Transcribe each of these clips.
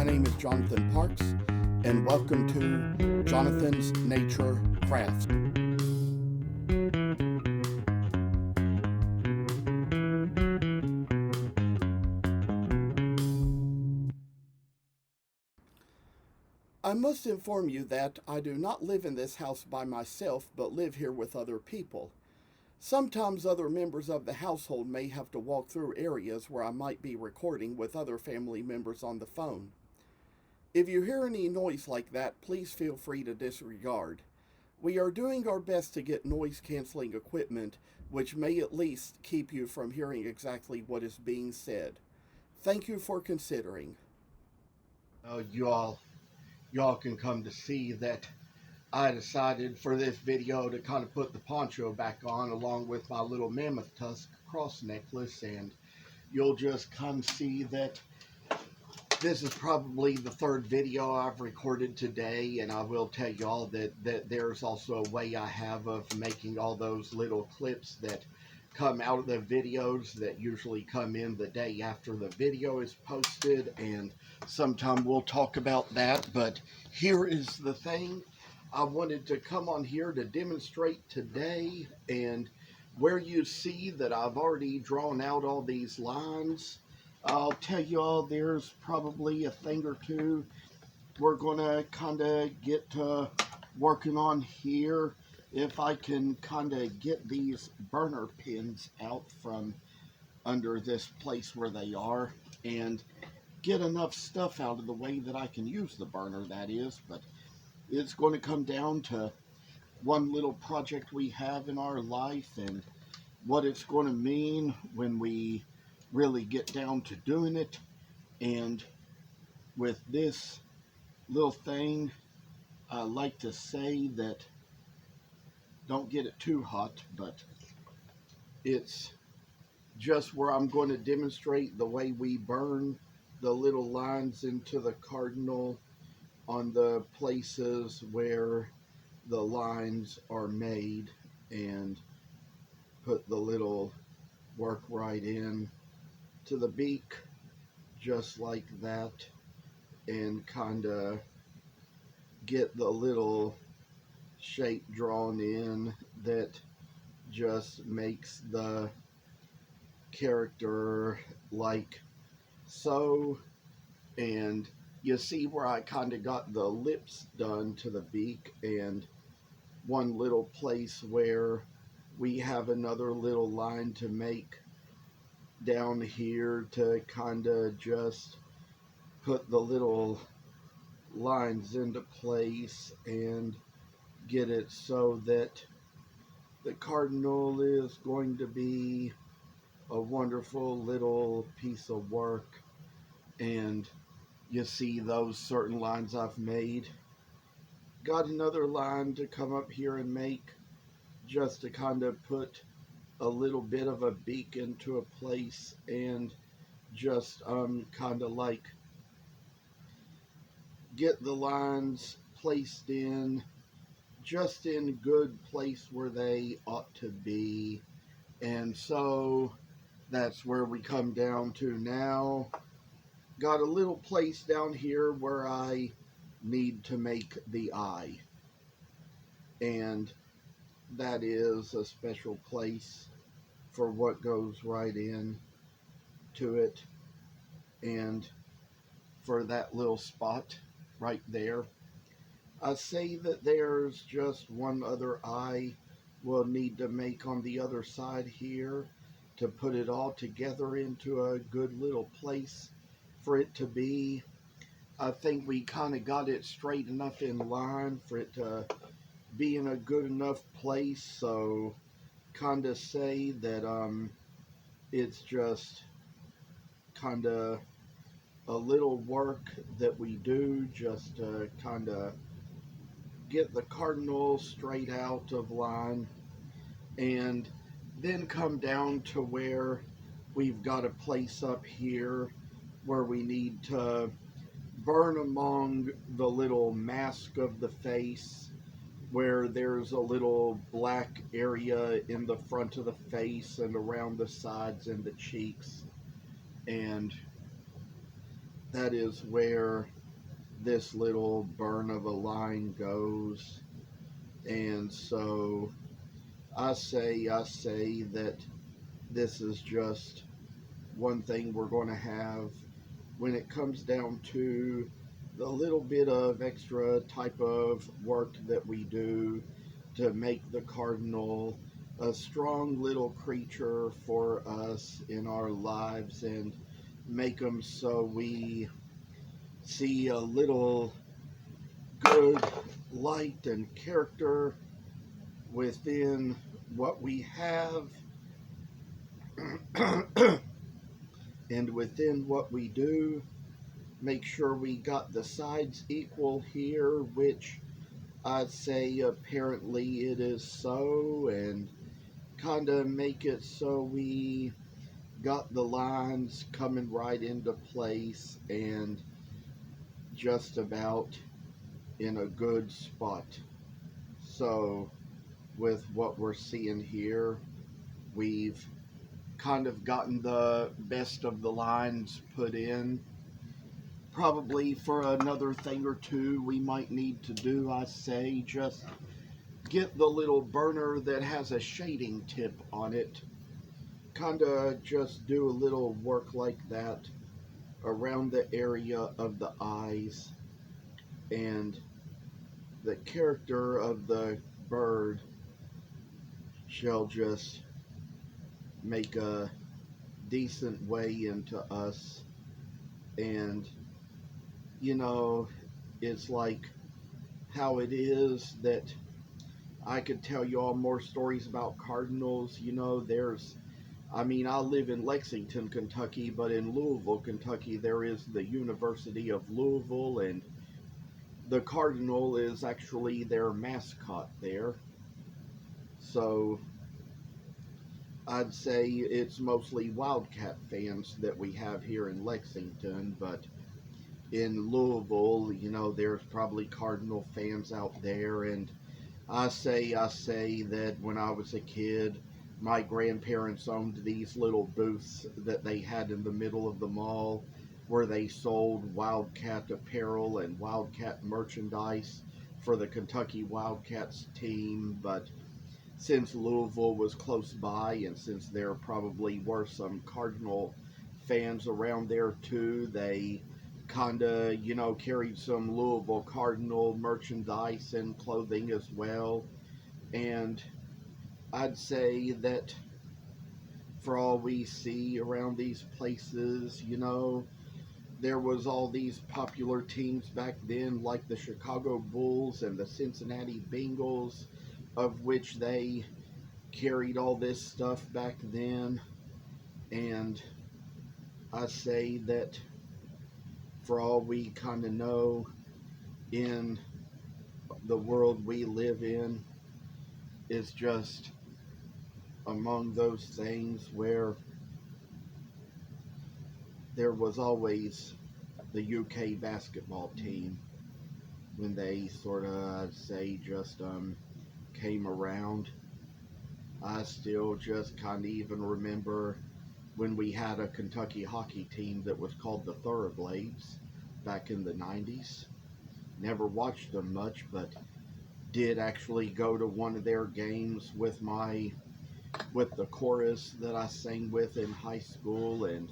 My name is Jonathan Parks, and welcome to Jonathan's Nature Crafts. I must inform you that I do not live in this house by myself, but live here with other people. Sometimes other members of the household may have to walk through areas where I might be recording with other family members on the phone. If you hear any noise like that, please feel free to disregard. We are doing our best to get noise canceling equipment, which may at least keep you from hearing exactly what is being said. Thank you for considering. You all can come to see that I decided for this video to kind of put the poncho back on along with my little mammoth tusk cross necklace, and you'll just come see that this is probably the third video I've recorded today, and I will tell y'all that there's also a way I have of making all those little clips that come out of the videos that usually come in the day after the video is posted, and sometime we'll talk about that. But here is the thing. I wanted to come on here to demonstrate today, and where you see that I've already drawn out all these lines, I'll tell you all there's probably a thing or two we're gonna kind of get working on here. If I can kind of get these burner pins out from under this place where they are and get enough stuff out of the way that I can use the burner, that is. But it's going to come down to one little project we have in our life and what it's going to mean when we really get down to doing it. And with this little thing, I like to say that don't get it too hot, but it's just where I'm going to demonstrate the way we burn the little lines into the Cardinal on the places where the lines are made, and put the little work right in to the beak just like that, and kind of get the little shape drawn in that just makes the character like so. And you see where I kind of got the lips done to the beak, and one little place where we have another little line to make down here to kind of just put the little lines into place and get it so that the Cardinal is going to be a wonderful little piece of work. And you see those certain lines I've made. Got another line to come up here and make just to kind of put a little bit of a beak into a place, and just kind of like get the lines placed in just in good place where they ought to be. And so that's where we come down to now. Got a little place down here where I need to make the eye, and that is a special place for what goes right in to it. And for that little spot right there, I say that there's just one other eye we'll need to make on the other side here to put it all together into a good little place for it to be. I think we kind of got it straight enough in line for it to be in a good enough place. So kind of say that it's just kind of a little work that we do just to kind of get the Cardinal straight out of line, and then come down to where we've got a place up here where we need to burn among the little mask of the face, where there's a little black area in the front of the face and around the sides and the cheeks. And that is where this little burn of a line goes. And so I say that this is just one thing we're going to have when it comes down to the little bit of extra type of work that we do to make the Cardinal a strong little creature for us in our lives and make them so we see a little good light and character within what we have and within what we do. Make sure we got the sides equal here, which I'd say apparently it is so, and kind of make it so we got the lines coming right into place and just about in a good spot. So with what we're seeing here, we've kind of gotten the best of the lines put in. Probably for another thing or two we might need to do, I say, just get the little burner that has a shading tip on it. Kind of just do a little work like that around the area of the eyes, and the character of the bird shall just make a decent way into us. And you know, it's like how it is that I could tell you all more stories about Cardinals. You know, I live in Lexington, Kentucky, but in Louisville, Kentucky, there is the University of Louisville, and the Cardinal is actually their mascot there. So I'd say it's mostly Wildcat fans that we have here in Lexington, but in Louisville, you know, there's probably Cardinal fans out there. And I say that when I was a kid, my grandparents owned these little booths that they had in the middle of the mall where they sold Wildcat apparel and Wildcat merchandise for the Kentucky Wildcats team. But since Louisville was close by, and since there probably were some Cardinal fans around there too, they kind of, you know, carried some Louisville Cardinal merchandise and clothing as well. And I'd say that for all we see around these places, you know, there was all these popular teams back then, like the Chicago Bulls and the Cincinnati Bengals, of which they carried all this stuff back then. And I say that for all we kind of know, in the world we live in, is just among those things where there was always the UK basketball team when they sort of say just came around. I still just kind of even remember when we had a Kentucky hockey team that was called the Thoroughblades back in the 90s. Never watched them much, but did actually go to one of their games with the chorus that I sang with in high school. And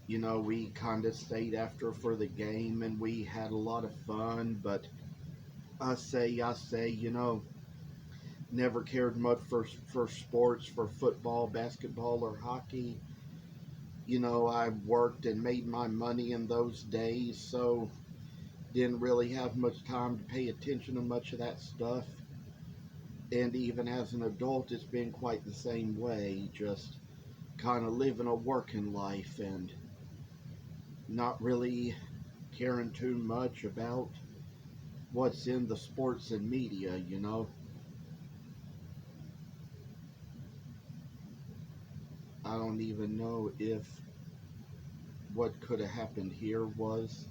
you know, we kind of stayed after for the game and we had a lot of fun. But I say, you know, never cared much for sports, for football, basketball, or hockey. You know, I worked and made my money in those days, so didn't really have much time to pay attention to much of that stuff. And even as an adult, it's been quite the same way, just kind of living a working life and not really caring too much about what's in the sports and media, you know. I don't even know if what could have happened here was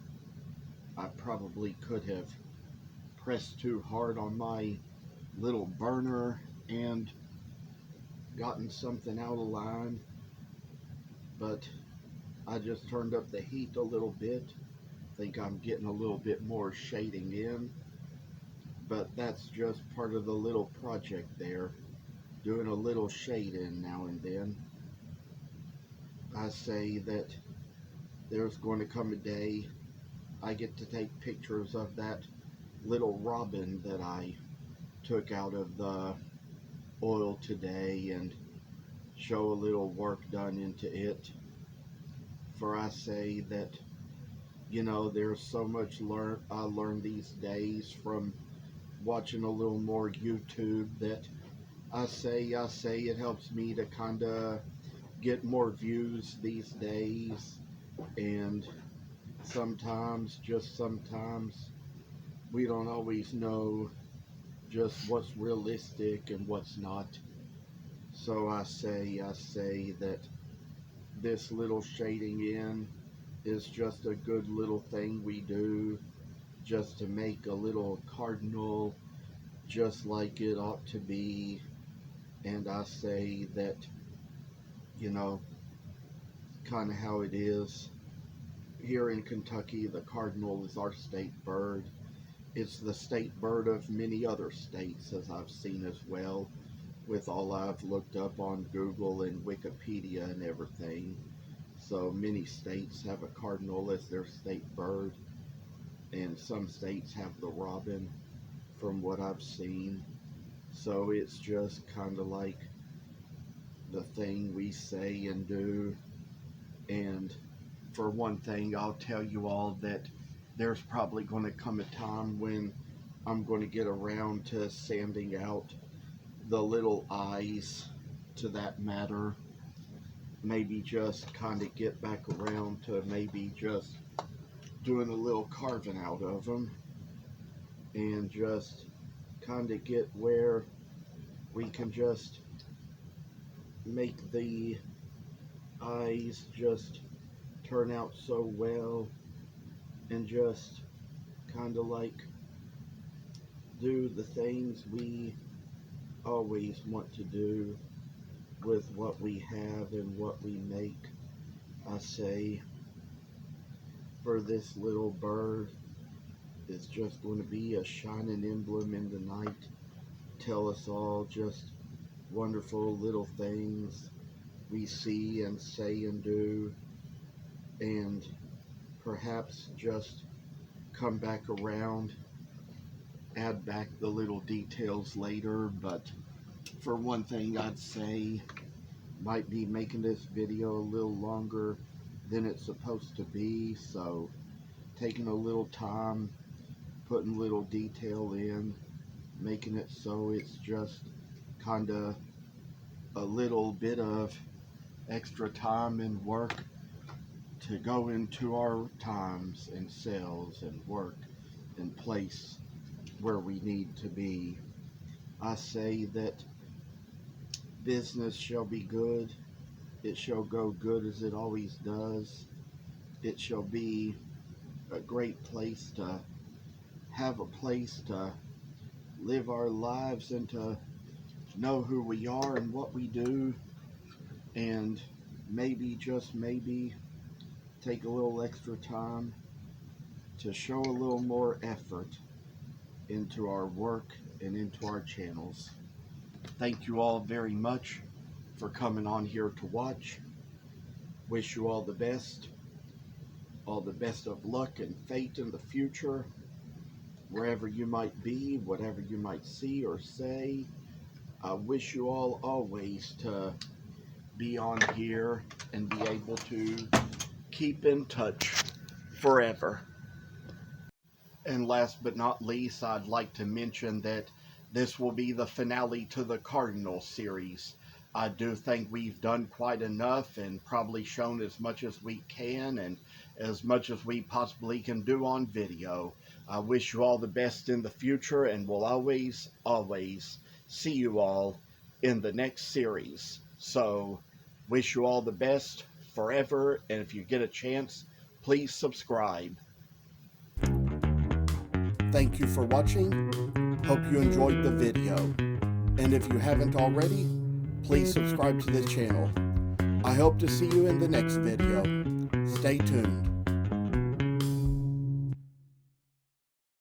I probably could have pressed too hard on my little burner and gotten something out of line, but I just turned up the heat a little bit. Think I'm getting a little bit more shading in, but that's just part of the little project there, doing a little shade in now and then. I say that there's going to come a day I get to take pictures of that little robin that I took out of the oil today and show a little work done into it. For I say that, there's so much I learned these days from watching a little more YouTube that I say it helps me to kind of get more views these days. And sometimes, just sometimes, we don't always know just what's realistic and what's not. So I say that this little shading in is just a good little thing we do just to make a little cardinal just like it ought to be. And I say that, you know, kind of how it is. Here in Kentucky, the cardinal is our state bird. It's the state bird of many other states, as I've seen as well, with all I've looked up on Google and Wikipedia and everything. So many states have a cardinal as their state bird, and some states have the robin, from what I've seen. So it's just kind of like the thing we say and do. And for one thing, I'll tell you all that there's probably going to come a time when I'm going to get around to sanding out the little eyes, to that matter. Maybe just kind of get back around to maybe just doing a little carving out of them, and just kind of get where we can just make the eyes just turn out so well, and just kind of like do the things we always want to do with what we have and what we make. I say for this little bird, it's just going to be a shining emblem in the night. Tell us all just wonderful little things we see and say and do, and perhaps just come back around, add back the little details later. But for one thing, I'd say might be making this video a little longer than it's supposed to be, so taking a little time, putting little detail in, making it so it's just kind of a little bit of extra time and work to go into our times and sales and work and place where we need to be. I say that business shall be good. It shall go good as it always does. It shall be a great place to have a place to live our lives and to know who we are and what we do, and maybe, just maybe, take a little extra time to show a little more effort into our work and into our channels. Thank you all very much for coming on here to watch. Wish you all the best of luck and fate in the future, wherever you might be, whatever you might see or say. I wish you all always to be on here and be able to keep in touch forever. And last but not least, I'd like to mention that this will be the finale to the Cardinal series. I do think we've done quite enough and probably shown as much as we can and as much as we possibly can do on video. I wish you all the best in the future, and will always, always see you all in the next series. So, wish you all the best forever, and if you get a chance, please subscribe. Thank you for watching. Hope you enjoyed the video. And if you haven't already, please subscribe to this channel. I hope to see you in the next video. Stay tuned.